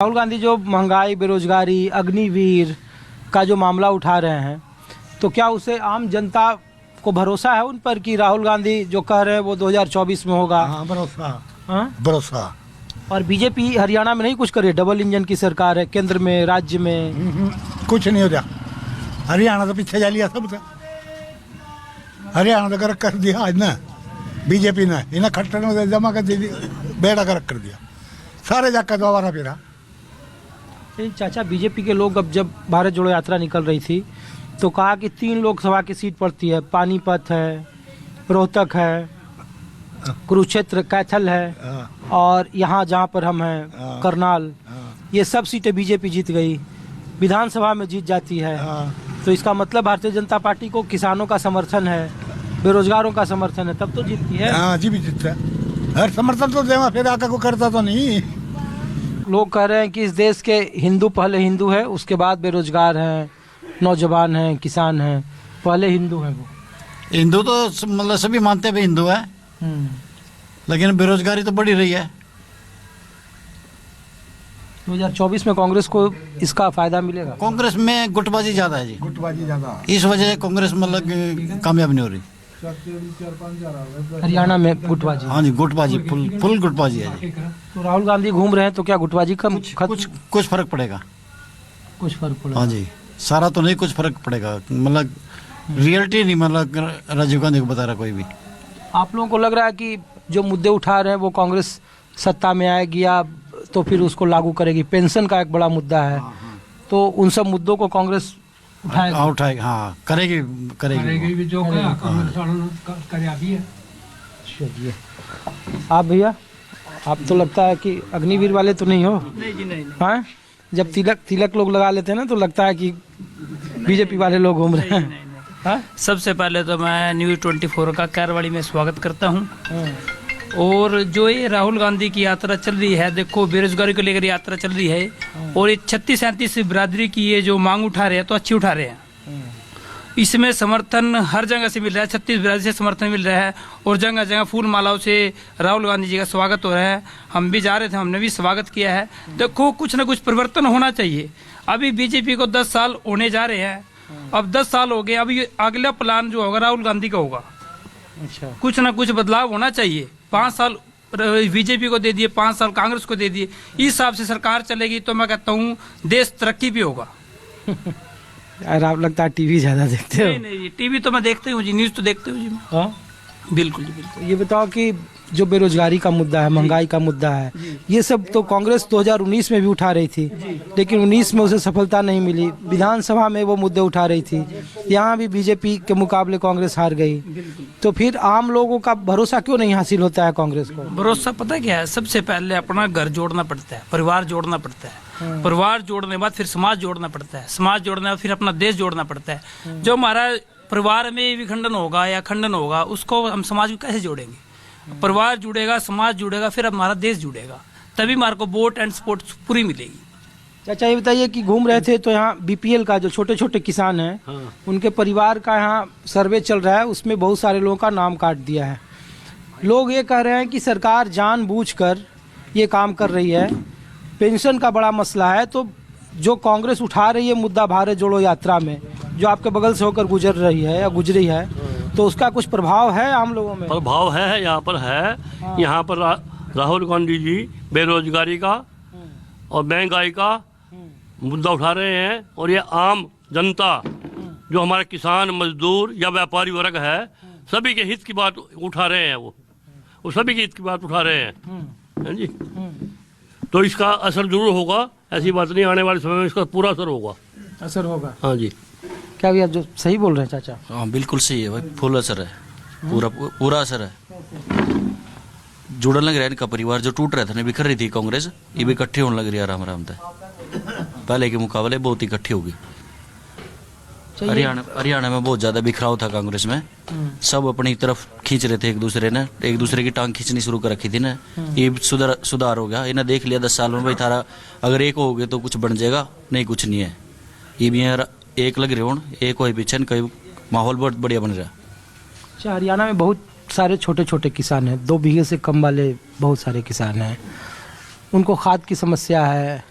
राहुल गांधी जो महंगाई, बेरोजगारी, अग्निवीर का जो मामला उठा रहे हैं, तो क्या उसे आम जनता को भरोसा है उन पर कि राहुल गांधी जो कह रहे हैं वो 2024 में होगा? हाँ, भरोसा। हाँ? भरोसा। और बीजेपी हरियाणा में नहीं कुछ करे? डबल इंजन की सरकार है केंद्र में, राज्य में। कुछ नहीं हो रहा। हरियाणा तो पीछे जा लिया सब। हरियाणा तो गर्क कर दिया आज ना बीजेपी ने, इन्हें खट्टर में जमा कर दी, बेड़ा गर्क कर दिया सारे जाकर दोबारा फिरा। चाचा, बीजेपी के लोग अब जब भारत जोड़ो यात्रा निकल रही थी तो कहा कि 3 लोकसभा की सीट पड़ती है, पानीपत है, रोहतक है, कुरुक्षेत्र कैथल है और यहाँ जहाँ पर हम हैं करनाल, ये सब सीटें बीजेपी जीत गई, विधानसभा में जीत जाती है। तो इसका मतलब भारतीय जनता पार्टी को किसानों का समर्थन है, बेरोजगारों का समर्थन है, तब तो जीतती है। हाँ जी, भी जीतता है। हर समर्थन तो देवा फिर आका को करता तो नहीं। लोग कह रहे हैं कि इस देश के हिंदू पहले हिंदू है, उसके बाद बेरोजगार हैं, नौजवान हैं, किसान हैं, पहले हिंदू हैं। वो हिंदू तो मतलब सभी मानते हैं भाई हिंदू है, लेकिन बेरोजगारी तो बढ़ी रही है। 2024 में कांग्रेस को इसका फायदा मिलेगा? कांग्रेस में गुटबाजी ज्यादा है जी, गुटबाजी ज्यादा, इस वजह से कांग्रेस मतलब कामयाब नहीं हो रही। हरियाणा में गुटबाजी? हाँ जी, गुटबाजी फुल गुटबाजी है जी। तो राहुल गांधी घूम रहे हैं तो क्या गुटबाजी का कुछ फर्क पड़ेगा? कुछ फर्क पड़ेगा? हाँ जी, सारा तो नहीं, कुछ फर्क पड़ेगा। मतलब रियलिटी नहीं, मतलब राजीव गांधी को बता रहा कोई भी। आप लोगों को लग रहा है कि जो मुद्दे उठा रहे हैं वो कांग्रेस सत्ता में आएगी या तो फिर उसको लागू करेगी? पेंशन का एक बड़ा मुद्दा है, तो उन सब मुद्दों को कांग्रेस उठाएगी। हाँ, करेगी भी जो आप भैया, आप तो लगता है कि अग्निवीर वाले तो नहीं हो? नहीं जी, नहीं। हाँ, जब तिलक लोग लगा लेते हैं ना तो लगता है कि बीजेपी वाले लोग घूम रहे हैं। हाँ? सबसे पहले तो मैं न्यूज़ 24 का कैरवाड़ी में स्वागत करता हूँ। और जो ये राहुल गांधी की यात्रा चल रही है, देखो बेरोजगारी को लेकर यात्रा चल रही है, और ये 36-37 बिरादरी की ये जो मांग उठा रहे हैं तो अच्छी उठा रहे हैं। इसमें समर्थन हर जगह से मिल रहा है, 36 बिरादरी से समर्थन मिल रहा है और जगह जगह फूल मालाओं से राहुल गांधी जी का स्वागत हो रहा है। हम भी जा रहे थे, हमने भी स्वागत किया है। देखो कुछ ना कुछ परिवर्तन होना चाहिए। अभी बीजेपी को 10 साल होने जा रहे हैं, अब 10 साल हो गए, अभी अगला प्लान जो होगा राहुल गांधी का होगा। अच्छा, कुछ ना कुछ बदलाव होना चाहिए। 5 साल बीजेपी को दे दिए, 5 साल कांग्रेस को दे दिए, इस हिसाब से सरकार चलेगी तो मैं कहता हूँ देश तरक्की भी होगा। यार आप लगता है टीवी ज्यादा देखते हो? नहीं, टीवी तो मैं देखते हूँ जी, न्यूज़ तो देखते हूँ जी मैं। हाँ? बिल्कुल जी, बिल्कुल। ये बताओ कि जो बेरोजगारी का मुद्दा है, महंगाई का मुद्दा है, ये सब तो कांग्रेस 2019 में भी उठा रही थी, लेकिन 19 में उसे सफलता नहीं मिली। विधानसभा में वो मुद्दे उठा रही थी, यहाँ भी बीजेपी के मुकाबले कांग्रेस हार गई। तो फिर आम लोगों का भरोसा क्यों नहीं हासिल होता है कांग्रेस को? भरोसा पता क्या है, सबसे पहले अपना घर जोड़ना पड़ता है, परिवार जोड़ना पड़ता है, परिवार जोड़ने के बाद फिर समाज जोड़ना पड़ता है, समाज जोड़ने के बाद फिर अपना देश जोड़ना पड़ता है। जो हमारा परिवार में विखंडन होगा या खंडन होगा, उसको हम समाज को कैसे जोड़ेंगे? परिवार जुड़ेगा, समाज जुड़ेगा, फिर हमारा देश जुड़ेगा, तभी हमारे को वोट एंड सपोर्ट पूरी मिलेगी। चाचा ये बताइए कि घूम रहे थे तो यहाँ बीपीएल का जो छोटे छोटे किसान हैं, उनके परिवार का यहाँ सर्वे चल रहा है, उसमें बहुत सारे लोगों का नाम काट दिया है। लोग ये कह रहे हैं कि सरकार जानबूझकर ये काम कर रही है, पेंशन का बड़ा मसला है। तो जो कांग्रेस उठा रही है मुद्दा भारत जोड़ो यात्रा में, जो आपके बगल से होकर गुजर रही है या गुजरी है, तो उसका कुछ प्रभाव है आम लोगों में? प्रभाव है, यहाँ पर है। यहाँ पर राहुल गांधी जी बेरोजगारी का और महंगाई का मुद्दा उठा रहे हैं, और ये आम जनता जो हमारे किसान, मजदूर या व्यापारी वर्ग है, सभी के हित की बात उठा रहे हैं। वो सभी के हित की बात उठा रहे हैं जी। तो इसका असर जरूर होगा, ऐसी बात नहीं, आने वाले समय में इसका पूरा असर होगा। असर होगा? हाँ जी। क्या भी आप जो सही बोल रहे हैं चाचा? हाँ बिल्कुल सही है भाई, फुल असर है, पूरा असर है। जुड़न लग रहा है इनका परिवार, जो टूट रहा था ना, बिखर रही थी कांग्रेस, ये भी इकट्ठे होने लग रही है आराम आराम से, पहले के मुकाबले बहुत इकट्ठी होगी। हरियाणा में बहुत ज्यादा बिखराव था कांग्रेस में, सब अपनी तरफ खींच रहे थे, एक दूसरे की टांग खींचनी शुरू कर रखी थी ना। ये सुधार हो गया, इन्हें देख लिया 10 साल में भाई थारा अगर एक हो गए तो कुछ बन जाएगा, नहीं कुछ नहीं है। ये भी एक लग रहे हो, एक हो पीछे, कई माहौल बहुत बढ़िया बन रहा। अच्छा, हरियाणा में बहुत सारे छोटे छोटे किसान हैं, 2 बीघे से कम वाले बहुत सारे किसान हैं, उनको खाद की समस्या है,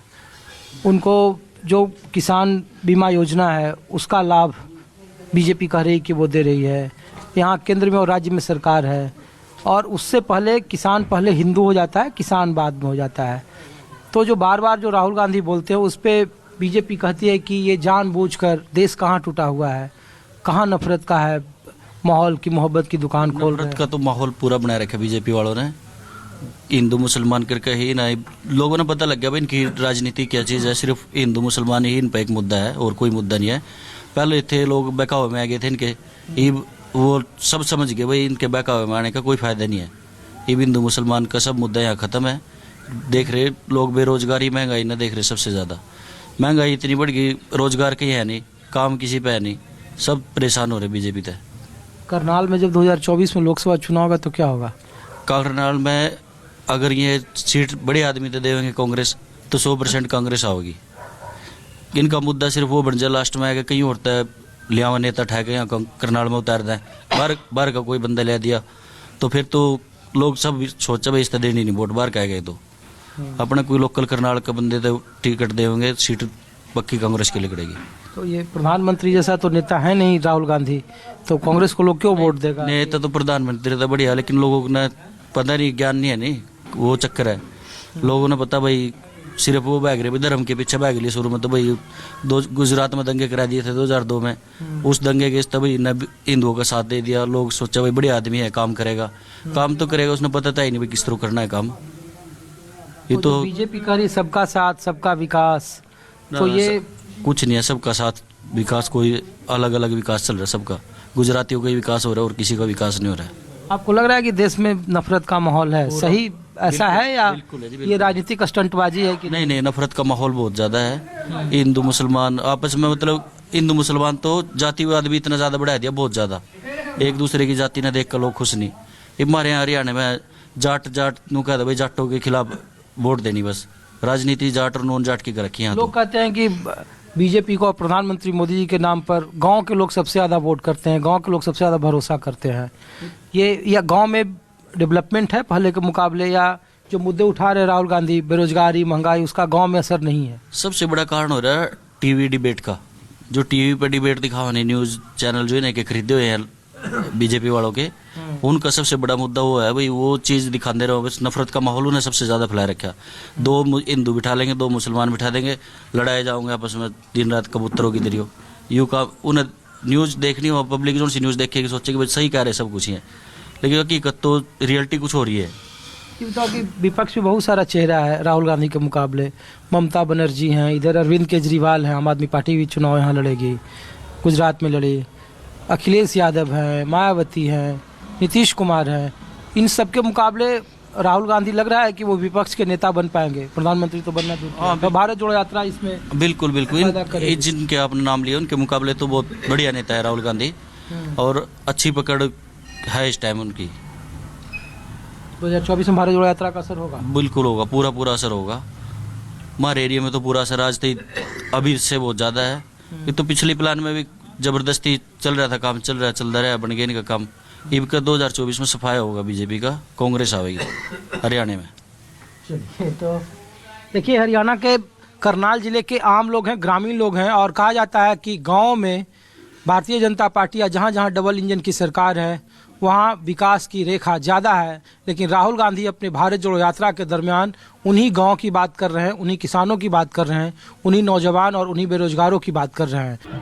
उनको जो किसान बीमा योजना है उसका लाभ बीजेपी कह रही है कि वो दे रही है। यहाँ केंद्र में और राज्य में सरकार है, और उससे पहले किसान पहले हिंदू हो जाता है, किसान बाद में हो जाता है। तो जो बार बार जो राहुल गांधी बोलते हैं उस पर बीजेपी कहती है कि ये जानबूझकर देश कहाँ टूटा हुआ है, कहाँ नफरत का है माहौल की, मोहब्बत की दुकान खोल रहे नफरत हैं। का तो माहौल पूरा बनाए रखा बीजेपी वालों ने, हिंदू मुसलमान करके ही ना। लोगों ने पता लग गया भाई इनकी राजनीति क्या चीज़ है, सिर्फ हिंदू मुसलमान ही इन पर एक मुद्दा है और कोई मुद्दा नहीं है। पहले थे लोग बहकावे में आ गए थे इनके, ये वो सब समझ गए भाई इनके बहकावे में आने का कोई फायदा नहीं है। ये हिंदू मुसलमान का सब मुद्दा यहाँ ख़त्म है। देख रहे लोग बेरोजगारी, महंगाई ना देख रहे, सबसे ज़्यादा महंगाई इतनी बढ़ गई, रोजगार कहीं है नहीं, काम किसी पे है नहीं, सब परेशान हो रहे बीजेपी तक। करनाल में जब 2024 में लोकसभा चुनाव होगा तो क्या होगा? करनाल में अगर ये सीट बड़े आदमी तो देंगे कांग्रेस, तो 100% कांग्रेस आओगी। इनका मुद्दा सिर्फ वो बन जाए लास्ट में आएगा, कहीं होता है लियावा नेता ठा के यहाँ करनाल में उतार दें, बाहर का कोई बंदा ले दिया तो फिर तो लोग सब सोचा भाई इस तरह देनी नहीं वोट, बाहर का गए तो अपना कोई लोकल करनाल का बंदे तो टिकट देंगे, सीट पक्की कांग्रेस के लिए लड़ेगी। तो ये प्रधानमंत्री जैसा तो नेता है नहीं राहुल गांधी, तो कांग्रेस को लोग क्यों वोट देगा? नेता तो प्रधानमंत्री था बढ़िया, लेकिन लोगों को ना पता नहीं, ज्ञान नहीं है, नहीं वो चक्कर है। लोगों ने पता भाई सिर्फ वो भाग रहे, धर्म के पीछे भाग लिए शुरू में। तो भाई गुजरात में दंगे करा दिए थे 2002 में, उस दंगे के तभी हिंदुओं का साथ दे दिया। लोग सोचा भाई बड़े आदमी है, काम करेगा, काम तो करेगा, उसने पता था ही नहीं भाई किस तरह करना है काम। ये तो बीजेपी कह रही सबका साथ सबका विकास, तो ये कुछ नहीं है, सबका साथ विकास, कोई अलग अलग विकास चल रहा है सबका। गुजरातियों का विकास हो रहा है और किसी का विकास नहीं हो रहा है। आपको लग रहा है कि देश में नफरत का माहौल है, सही ऐसा है या बिल्कुल है जी, बिल्कुल। ये राजनीतिक स्टंटबाजी है कि नहीं, नफरत का माहौल बहुत ज़्यादा है। हिंदू मुसलमान आपस में, मतलब हिंदू मुसलमान तो जातिवाद भी इतना ज़्यादा बढ़ा दिया, बहुत ज़्यादा। एक दूसरे की जाति ना देख कर लोग खुश नहीं। हमारे यहाँ हरियाणा में जाट नू कहते भाई जाटों के खिलाफ वोट देनी, बस राजनीति जाट और नॉन जाट की कर रखी है। लोग कहते हैं कि बीजेपी को प्रधानमंत्री मोदी जी के नाम पर गांव के लोग सबसे ज़्यादा वोट करते हैं, गांव के लोग सबसे ज़्यादा भरोसा करते हैं। ये या गांव में डेवलपमेंट है पहले के मुकाबले, या जो मुद्दे उठा रहे राहुल गांधी, बेरोजगारी, महंगाई, उसका गांव में असर नहीं है? सबसे बड़ा कारण हो रहा है टीवी डिबेट का। जो टीवी पे डिबेट दिखाने न्यूज़ चैनल जो है ना के खरीदे हुए हैं बीजेपी वालों के, उनका सबसे बड़ा मुद्दा वो है भाई वो चीज़ दिखाते रहो, बस नफरत का माहौल उन्हें सबसे ज़्यादा फैला रखा। 2 हिंदू बिठा लेंगे, 2 मुसलमान बिठा देंगे, लड़ाए जाओगे आपस में दिन रात कबूतरों की दरियो। यूँ का उन्हें न्यूज़ देखनी हो, पब्लिक जो सी न्यूज़ देखेगी सोचे कि भाई सही कह रहे सब कुछ ही है, लेकिन हकीकत तो रियलिटी कुछ हो रही है। ये बताओ कि विपक्ष में बहुत सारा चेहरा है राहुल गांधी के मुकाबले। ममता बनर्जी हैं, इधर अरविंद केजरीवाल हैं, आम आदमी पार्टी भी चुनाव यहाँ लड़ेगी, गुजरात में लड़ी, अखिलेश यादव हैं, मायावती हैं, नीतीश कुमार हैं। इन सब के मुकाबले राहुल गांधी लग रहा है कि वो विपक्ष के नेता बन पाएंगे, प्रधानमंत्री तो बनना दूर की। तो भारत जोड़ो यात्रा इसमें बिल्कुल जिनके आपने नाम लिए उनके मुकाबले तो बहुत बढ़िया नेता है राहुल गांधी, और अच्छी पकड़ है इस टाइम उनकी। 2024 में भारत जोड़ो यात्रा का असर होगा? बिल्कुल होगा, पूरा असर होगा। हमारे एरिया में तो पूरा असर आज तक अभी से बहुत ज़्यादा है। ये तो पिछले प्लान में भी जबरदस्ती चल रहा था, काम चलता रहा, बन गया इनका काम। इनका 2024 में सफाया होगा बीजेपी का, कांग्रेस आएगी हरियाणा में। चलिए, तो देखिए हरियाणा के करनाल जिले के आम लोग हैं, ग्रामीण लोग हैं, और कहा जाता है कि गांव में भारतीय जनता पार्टी या जहां जहां डबल इंजन की सरकार है वहां विकास की रेखा ज़्यादा है। लेकिन राहुल गांधी अपने भारत जोड़ो यात्रा के दरमियान उन्हीं गांव की बात कर रहे हैं, उन्हीं किसानों की बात कर रहे हैं, उन्हीं नौजवान और उन्हीं बेरोजगारों की बात कर रहे हैं।